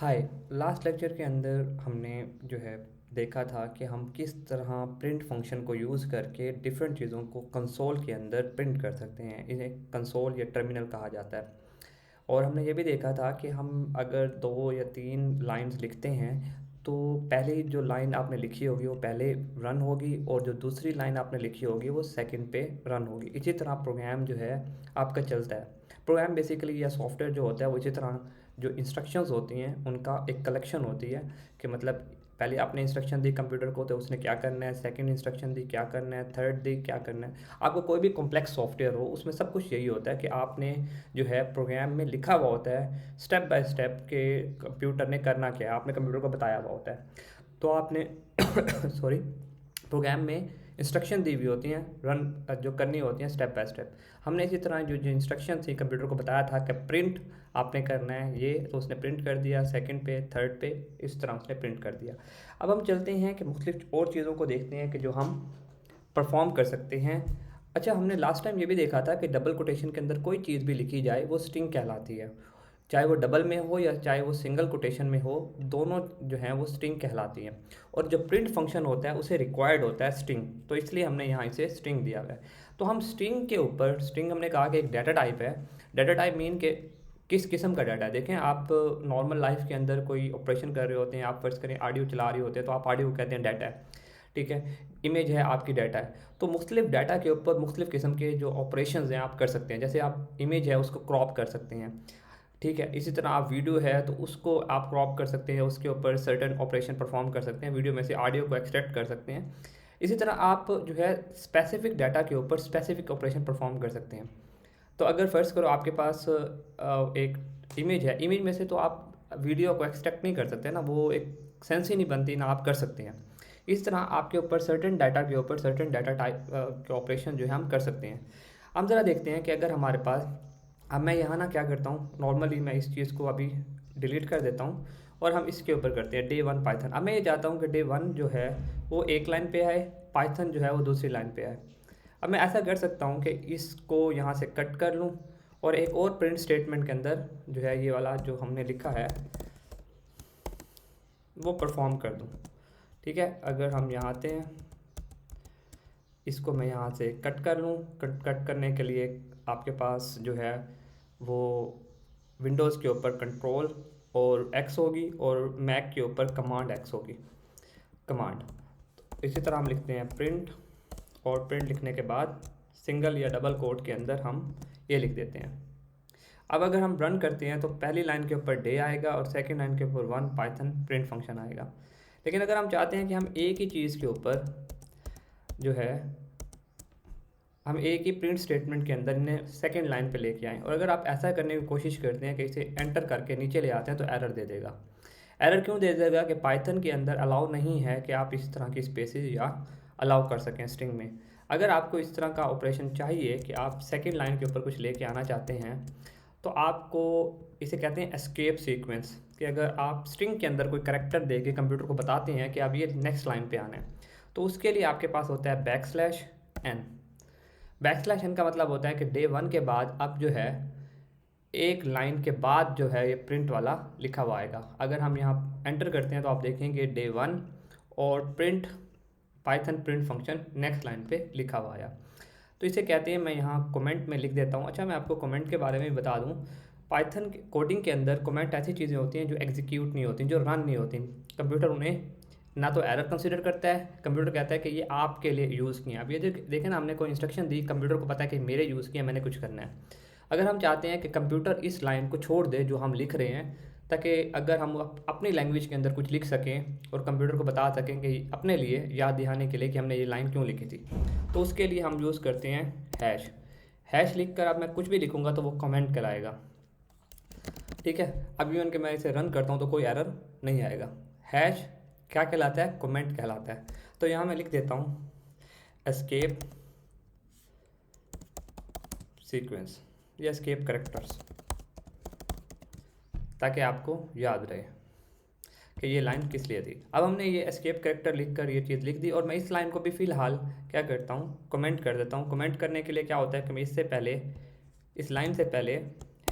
हाय। Last lecture के अंदर हमने जो है देखा था कि हम किस तरह प्रिंट फंक्शन को यूज़ करके डिफरेंट चीज़ों को कंसोल के अंदर प्रिंट कर सकते हैं। इन्हें कंसोल या टर्मिनल कहा जाता है। और हमने ये भी देखा था कि हम अगर दो या तीन लाइंस लिखते हैं तो पहली जो लाइन आपने लिखी होगी वो पहले रन होगी और जो दूसरी लाइन आपने लिखी होगी वो सेकंड पे रन होगी। इसी तरह प्रोग्राम जो है आपका चलता है। प्रोग्राम बेसिकली या सॉफ्टवेयर जो होता है वो इसी तरह जो इंस्ट्रक्शंस होती हैं उनका एक कलेक्शन होती है कि मतलब पहले आपने इंस्ट्रक्शन दी कंप्यूटर को तो उसने क्या करना है, सेकंड इंस्ट्रक्शन दी क्या करना है, थर्ड दी क्या करना है। आपको कोई भी कॉम्प्लेक्स सॉफ्टवेयर हो उसमें सब कुछ यही होता है कि आपने जो है प्रोग्राम में लिखा हुआ होता है स्टेप बाय स्टेप के कंप्यूटर ने करना क्या है, आपने कंप्यूटर को बताया हुआ होता है। तो आपने सॉरी प्रोग्राम में इंस्ट्रक्शन दी हुई होती हैं रन जो करनी होती हैं स्टेप बाय स्टेप। हमने इसी तरह जो जो इंस्ट्रक्शन थी कंप्यूटर को बताया था कि प्रिंट आपने करना है ये, तो उसने प्रिंट कर दिया सेकंड पे थर्ड पे, इस तरह उसने प्रिंट कर दिया। अब हम चलते हैं कि मुख्तलिफ और चीज़ों को देखते हैं कि जो हम परफॉर्म कर सकते हैं। अच्छा, हमने लास्ट टाइम ये भी देखा था कि डबल कोटेशन के अंदर कोई चीज़ भी लिखी जाए वो स्ट्रिंग कहलाती है। चाहे वो डबल में हो या चाहे वो सिंगल कोटेशन में हो, दोनों जो हैं वो स्ट्रिंग कहलाती हैं। और जो प्रिंट फंक्शन होता है उसे रिक्वायर्ड होता है स्ट्रिंग, तो इसलिए हमने यहाँ इसे स्ट्रिंग दिया हुआ है। तो हम स्ट्रिंग के ऊपर, स्ट्रिंग हमने कहा कि एक डाटा टाइप है। डाटा टाइप मीन के किस किस्म का डाटा है। देखें, आप नॉर्मल लाइफ के अंदर कोई ऑपरेशन कर रहे होते हैं, आप फर्ज करें ऑडियो चला रहे होते हैं तो आप ऑडियो को कहते हैं डाटा है, ठीक है। इमेज है आपकी डाटा है। तो मुख्तलिफ डाटा के ऊपर मुख्तलिफ किस्म के जो ऑपरेशंस हैं आप कर सकते हैं। जैसे आप इमेज है उसको क्रॉप कर सकते हैं, ठीक है। इसी तरह आप वीडियो है तो उसको आप क्रॉप कर सकते हैं, उसके ऊपर सर्टेन ऑपरेशन परफॉर्म कर सकते हैं, वीडियो में से ऑडियो को एक्सट्रैक्ट कर सकते हैं। इसी तरह आप जो है स्पेसिफिक डाटा के ऊपर स्पेसिफिक ऑपरेशन परफॉर्म कर सकते हैं। तो अगर फ़र्ज़ करो आपके पास एक इमेज है, इमेज में से तो आप वीडियो को एक्सट्रैक्ट नहीं कर सकते ना, वो एक सेंस ही नहीं बनती ना आप कर सकते हैं। इस तरह आपके ऊपर सर्टेन डाटा के ऊपर सर्टेन डाटा टाइप के ऑपरेशन जो है हम कर सकते हैं। हम ज़रा देखते हैं कि अगर हमारे पास, अब मैं यहाँ ना क्या करता हूँ, नॉर्मली मैं इस चीज़ को अभी डिलीट कर देता हूँ और हम इसके ऊपर करते हैं डे वन पाइथन। अब मैं ये चाहता हूँ कि डे वन जो है वो एक लाइन पे है, पाइथन जो है वो दूसरी लाइन पे है। अब मैं ऐसा कर सकता हूँ कि इसको यहाँ से कट कर लूँ और एक और प्रिंट स्टेटमेंट के अंदर जो है ये वाला जो हमने लिखा है वो परफॉर्म कर दूँ, ठीक है। अगर हम यहाँ आते हैं, इसको मैं यहाँ से कट कर लूँ। कट करने के लिए आपके पास जो है वो विंडोज़ के ऊपर कंट्रोल और एक्स होगी और मैक के ऊपर कमांड एक्स होगी, कमांड। इसी तरह हम लिखते हैं प्रिंट, और प्रिंट लिखने के बाद सिंगल या डबल कोट के अंदर हम ये लिख देते हैं। अब अगर हम रन करते हैं तो पहली लाइन के ऊपर डे आएगा और सेकंड लाइन के ऊपर वन पाइथन प्रिंट फंक्शन आएगा। लेकिन अगर हम चाहते हैं कि हम एक ही चीज़ के ऊपर जो है हम एक ही प्रिंट स्टेटमेंट के अंदर इन्हें सेकंड लाइन पे लेके आएँ, और अगर आप ऐसा करने की कोशिश करते हैं कि इसे एंटर करके नीचे ले आते हैं तो एरर दे देगा। एरर क्यों दे देगा कि पाइथन के अंदर अलाउ नहीं है कि आप इस तरह की स्पेसेस या अलाउ कर सकें स्ट्रिंग में। अगर आपको इस तरह का ऑपरेशन चाहिए कि आप सेकंड लाइन के ऊपर कुछ लेके आना चाहते हैं तो आपको, इसे कहते हैं एस्केप सीक्वेंस, कि अगर आप स्ट्रिंग के अंदर कोई करैक्टर दे के कंप्यूटर को बताते हैं कि अब ये नेक्स्ट लाइन पे आना है, तो उसके लिए आपके पास होता है \n। \n का मतलब होता है कि डे वन के बाद अब जो है एक लाइन के बाद जो है ये प्रिंट वाला लिखा हुआ आएगा। अगर हम यहाँ एंटर करते हैं तो आप देखेंगे डे वन और print Python print function next line पे लिखा हुआ आया। तो इसे कहते हैं, मैं यहाँ कमेंट में लिख देता हूँ। अच्छा, मैं आपको कमेंट के बारे में भी बता दूँ। पाइथन कोडिंग के अंदर कमेंट ऐसी चीज़ें होती हैं जो एग्जीक्यूट नहीं होती, जो रन नहीं होती। कंप्यूटर उन्हें ना तो एरर कंसीडर करता है, कंप्यूटर कहता है कि ये आपके लिए यूज़ किया। अब ये देखें ना, हमने कोई इंस्ट्रक्शन दी, कंप्यूटर को पता है कि मेरे यूज़ किया, मैंने कुछ करना है। अगर हम चाहते हैं कि कंप्यूटर इस लाइन को छोड़ दे जो हम लिख रहे हैं, ताकि अगर हम अपनी लैंग्वेज के अंदर कुछ लिख सकें और कंप्यूटर को बता सकें कि अपने लिए याद दिलाने के लिए कि हमने ये लाइन क्यों लिखी थी, तो उसके लिए हम यूज़ करते हैं हैश। हैश लिख कर अब मैं कुछ भी लिखूँगा तो वो कमेंट कराएगा, ठीक है। अब इवन कि मैं इसे रन करता हूँ तो कोई एरर नहीं आएगा। हैश क्या कहलाता है? कमेंट कहलाता है। तो यहाँ मैं लिख देता हूँ एस्केप सीक्वेंस या एस्केप करेक्टर्स, ताकि आपको याद रहे कि ये लाइन किस लिए थी। अब हमने ये एस्केप करेक्टर लिख कर ये चीज़ लिख दी, और मैं इस लाइन को भी फ़िलहाल क्या करता हूँ, कमेंट कर देता हूँ। कमेंट करने के लिए क्या होता है कि मैं इससे पहले, इस लाइन से पहले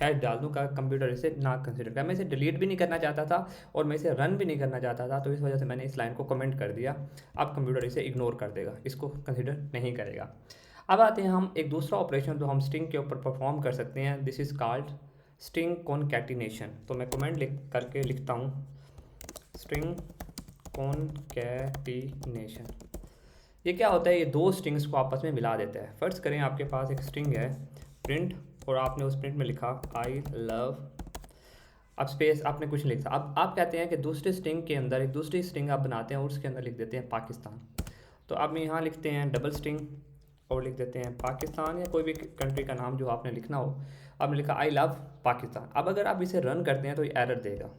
डाल दूँ का कंप्यूटर इसे ना कंसिडर कर। मैं इसे डिलीट भी नहीं करना चाहता था और मैं इसे रन भी नहीं करना चाहता था, तो इस वजह से मैंने इस लाइन को कमेंट कर दिया। अब कंप्यूटर इसे इग्नोर कर देगा, इसको कंसिडर नहीं करेगा। अब आते हैं हम एक दूसरा ऑपरेशन जो हम स्ट्रिंग के ऊपर परफॉर्म कर सकते हैं, this is called string concatenation. तो मैं कमेंट करके लिखता हूँ स्ट्रिंग कॉनकैटिनेशन। ये क्या होता है, ये दो स्ट्रिंग्स को आपस में मिला देता है। फर्स्ट करें, आपके पास एक स्ट्रिंग है प्रिंट और आपने उस प्रिंट में लिखा आई लव, अब स्पेस आपने कुछ नहीं लिखा। अब आप कहते हैं कि दूसरे स्ट्रिंग के अंदर एक दूसरी स्ट्रिंग आप बनाते हैं और उसके अंदर लिख देते हैं पाकिस्तान। तो आप यहाँ लिखते हैं डबल स्ट्रिंग और लिख देते हैं पाकिस्तान या कोई भी कंट्री का नाम जो आपने लिखना हो। आपने लिखा आई लव पाकिस्तान। अब अगर आप इसे रन करते हैं तो ये एरर देगा,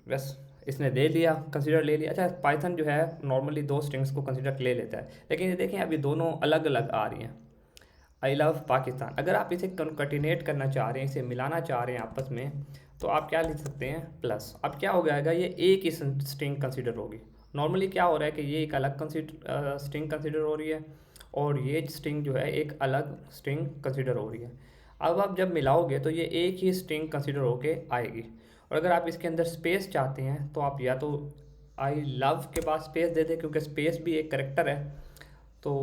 बस इसने दे लिया, कंसीडर ले लिया। अच्छा, पाइथन जो है नॉर्मली दो स्ट्रिंग्स को कंसीडर ले लेता है, लेकिन ये देखें अभी दोनों अलग अलग आ रही हैं, आई लव पाकिस्तान। अगर आप इसे कंकैटिनेट करना चाह रहे हैं, इसे मिलाना चाह रहे हैं आपस में, तो आप क्या लिख सकते हैं प्लस। अब क्या हो जाएगा, ये एक ही स्ट्रिंग कंसीडर होगी। नॉर्मली क्या हो रहा है कि ये एक अलग स्ट्रिंग कंसीडर हो रही है और ये स्ट्रिंग जो है एक अलग स्ट्रिंग कंसीडर हो रही है। अब आप जब मिलाओगे तो ये एक ही स्ट्रिंग कंसीडर होके आएगी। और अगर आप इसके अंदर स्पेस चाहते हैं तो आप या तो आई लव के बाद स्पेस दे दें, क्योंकि स्पेस भी एक करेक्टर है। तो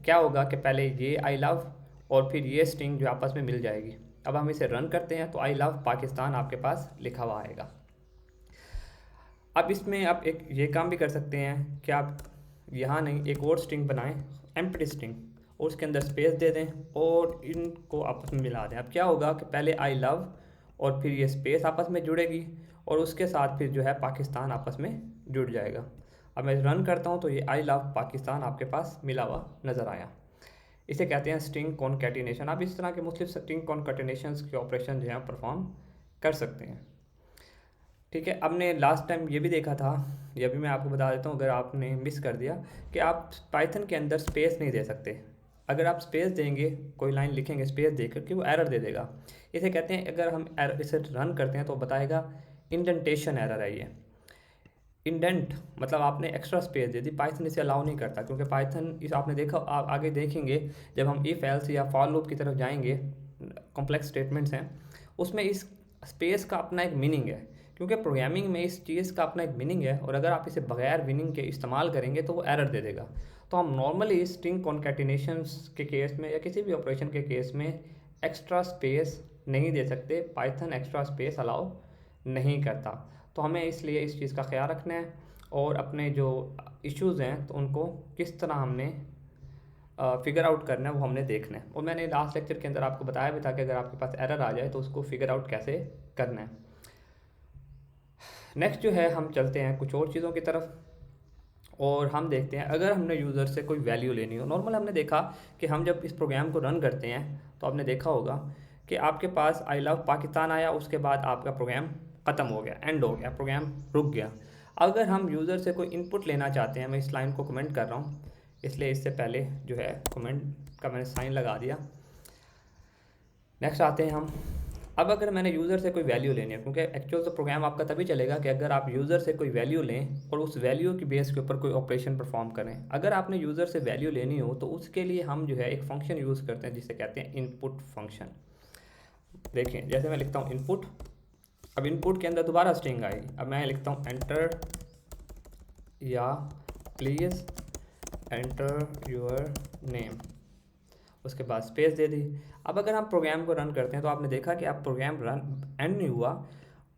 क्या होगा कि पहले ये आई लव और फिर ये स्ट्रिंग जो आपस में मिल जाएगी। अब हम इसे रन करते हैं तो आई लव पाकिस्तान आपके पास लिखा हुआ आएगा। अब इसमें आप एक ये काम भी कर सकते हैं कि आप यहाँ नहीं एक और स्ट्रिंग बनाएं, एम्प्टी स्ट्रिंग, और उसके अंदर स्पेस दे दें और इनको आपस में मिला दें। अब क्या होगा कि पहले आई लव और फिर ये स्पेस आपस में जुड़ेगी और उसके साथ फिर जो है पाकिस्तान आपस में जुड़ जाएगा। अब मैं रन करता हूँ तो ये आई लव पाकिस्तान आपके पास मिला हुआ नज़र आया। इसे कहते हैं स्ट्रिंग कॉनकैटिनेशन। आप इस तरह के मुख्तलिफ स्ट्रिंग कॉनकैटिनेशंस के ऑपरेशन जो है परफॉर्म कर सकते हैं। ठीक है, हमने लास्ट टाइम ये भी देखा था, ये भी मैं आपको बता देता हूँ अगर आपने मिस कर दिया, कि आप पाइथन के अंदर स्पेस नहीं दे सकते। अगर आप स्पेस देंगे, कोई लाइन लिखेंगे स्पेस देकर के, वो एरर दे देगा। इसे कहते हैं, अगर हम इसे रन करते हैं तो बताएगा इंडेंटेशन एरर है ये। इंडेंट मतलब आपने एक्स्ट्रा स्पेस दे दी, पाइथन इसे अलाउ नहीं करता, क्योंकि पाइथन इस आपने देखा, आप आगे देखेंगे जब हम इफ एल्स या फॉर लूप की तरफ जाएंगे, कॉम्प्लेक्स स्टेटमेंट्स हैं, उसमें इस स्पेस का अपना एक मीनिंग है, क्योंकि प्रोग्रामिंग में इस चीज़ का अपना एक मीनिंग है और अगर आप इसे बगैर मीनिंग के इस्तेमाल करेंगे तो वो एरर दे देगा। तो हम नॉर्मली स्ट्रिंग कॉनकैटिनेशंस के केस में या किसी भी ऑपरेशन के केस में एक्स्ट्रा स्पेस नहीं दे सकते, पाइथन एक्स्ट्रा स्पेस अलाउ नहीं करता। तो हमें इसलिए इस चीज़ का ख्याल रखना है और अपने जो इश्यूज़ हैं तो उनको किस तरह हमने फिगर आउट करना है वो हमने देखना है। और मैंने लास्ट लेक्चर के अंदर आपको बताया भी था कि अगर आपके पास एरर आ जाए तो उसको फिगर आउट कैसे करना है। नेक्स्ट जो है, हम चलते हैं कुछ और चीज़ों की तरफ और हम देखते हैं अगर हमने यूज़र से कोई वैल्यू लेनी हो। नॉर्मल हमने देखा कि हम जब इस प्रोग्राम को रन करते हैं तो आपने देखा होगा कि आपके पास आई लव पाकिस्तान आया, उसके बाद आपका प्रोग्राम ख़त्म हो गया, एंड हो गया, प्रोग्राम रुक गया। अगर हम यूज़र से कोई इनपुट लेना चाहते हैं, मैं इस लाइन को कमेंट कर रहा हूँ इसलिए इससे पहले जो है कमेंट का मैंने साइन लगा दिया। नेक्स्ट आते हैं हम, अब अगर मैंने यूज़र से कोई वैल्यू लेनी है, क्योंकि एक्चुअल तो प्रोग्राम आपका तभी चलेगा कि अगर आप यूज़र से कोई वैल्यू लें और उस वैल्यू की बेस के ऊपर कोई ऑपरेशन परफॉर्म करें। अगर आपने यूज़र से वैल्यू लेनी हो तो उसके लिए हम जो है एक फंक्शन यूज़ करते हैं जिसे कहते हैं इनपुट फंक्शन। देखें, जैसे मैं लिखता हूँ इनपुट, अब इनपुट के अंदर दोबारा स्ट्रिंग आएगी। अब मैं लिखता हूँ एंटर या प्लीज़ एंटर योर नेम, उसके बाद स्पेस दे दी। अब अगर हम प्रोग्राम को रन करते हैं तो आपने देखा कि आप प्रोग्राम रन एंड नहीं हुआ,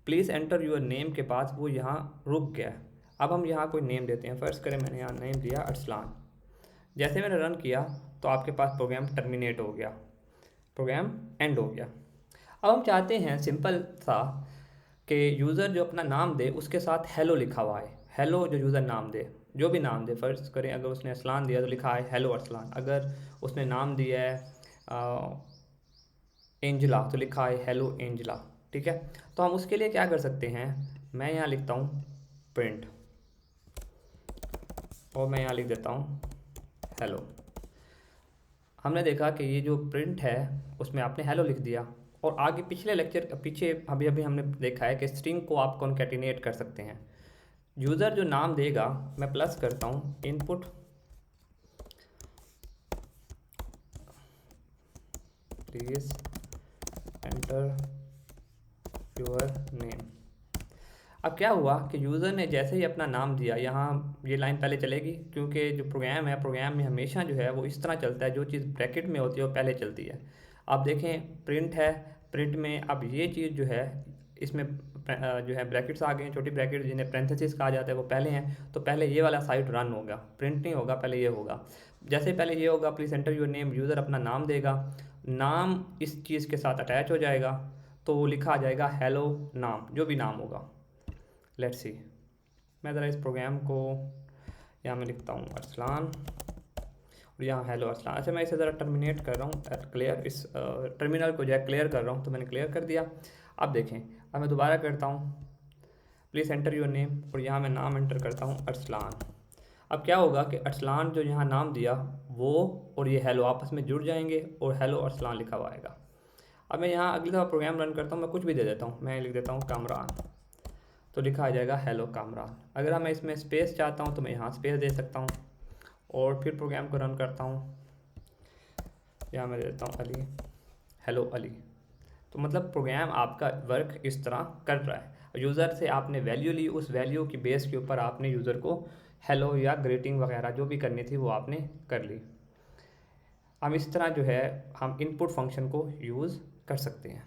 प्लीज़ एंटर योर नेम के बाद वो यहाँ रुक गया। अब हम यहाँ कोई नेम देते हैं, फ़र्ज़ करें मैंने यहाँ नेम दिया अरसलान। जैसे मैंने रन किया तो आपके पास प्रोग्राम टर्मिनेट हो गया, प्रोग्राम एंड हो गया। अब हम चाहते हैं सिंपल सा कि यूज़र जो अपना नाम दे उसके साथ हेलो लिखा हुआ है। हेलो जो यूज़र नाम दे, जो भी नाम दे, फ़र्ज़ करें अगर उसने अरसलान दिया तो लिखा है हेलो अरसलान। अगर उसने नाम दिया है एंजला तो लिखा है हेलो एंजला। ठीक है, तो हम उसके लिए क्या कर सकते हैं, मैं यहाँ लिखता हूँ प्रिंट और मैं यहाँ लिख देता हूँ हेलो। हमने देखा कि ये जो प्रिंट है उसमें आपने हेलो लिख दिया। और आगे पिछले लेक्चर पीछे अभी अभी हमने देखा है कि स्ट्रिंग को आप कॉन्कैटिनेट कर सकते हैं। यूज़र जो नाम देगा, मैं प्लस करता हूँ input please enter your name. अब क्या हुआ कि यूज़र ने जैसे ही अपना नाम दिया, यहाँ ये लाइन पहले चलेगी क्योंकि जो प्रोग्राम है, प्रोग्राम में हमेशा जो है वो इस तरह चलता है, जो चीज़ ब्रैकेट में होती है वो पहले चलती है। आप देखें प्रिंट है, प्रिंट में अब ये चीज़ जो है इसमें जो है ब्रैकेट्स आ गए हैं, छोटी ब्रैकेट जिन्हें पैरेंथेसिस कहा जाता है वो पहले हैं, तो पहले ये वाला साइड रन होगा, प्रिंट नहीं होगा, पहले ये होगा। जैसे पहले ये होगा please enter your name, user अपना नाम देगा, नाम इस चीज़ के साथ अटैच हो जाएगा, तो वो लिखा आ जाएगा हेलो नाम, जो भी नाम होगा। लेट्स सी, मैं ज़रा इस प्रोग्राम को यहाँ मैं लिखता हूँ अरसलान, और यहाँ हेलो अरसलान। अच्छा मैं इसे ज़रा टर्मिनेट कर रहा हूँ, क्लियर, इस टर्मिनल को जो है क्लियर कर रहा हूँ, तो मैंने क्लियर कर दिया। अब देखें, अब मैं दोबारा करता हूँ प्लीज़ एंटर योर नेम, और यहाँ मैं नाम एंटर करता हूँ अरसलान। अब क्या होगा कि अरसलान जो यहाँ नाम दिया वो और ये हेलो आपस में जुड़ जाएंगे और हेलो अरसलान लिखा हुआ आएगा। अब मैं यहाँ अगली दफ़ा प्रोग्राम रन करता हूँ, मैं कुछ भी दे देता हूँ, मैं लिख देता हूँ कामरान, तो लिखा आ जाएगा हेलो कामरान। अगर मैं इसमें स्पेस चाहता हूँ तो मैं यहाँ स्पेस दे सकता हूँ, और फिर प्रोग्राम को रन करता हूँ, यहाँ मैं देता हूँ अली, हेलो अली। तो मतलब प्रोग्राम आपका वर्क इस तरह कर रहा है, यूज़र से आपने वैल्यू ली, उस वैल्यू की बेस के ऊपर आपने यूज़र को हेलो या ग्रीटिंग वगैरह जो भी करनी थी वो आपने कर ली। हम इस तरह जो है हम इनपुट फंक्शन को यूज़ कर सकते हैं।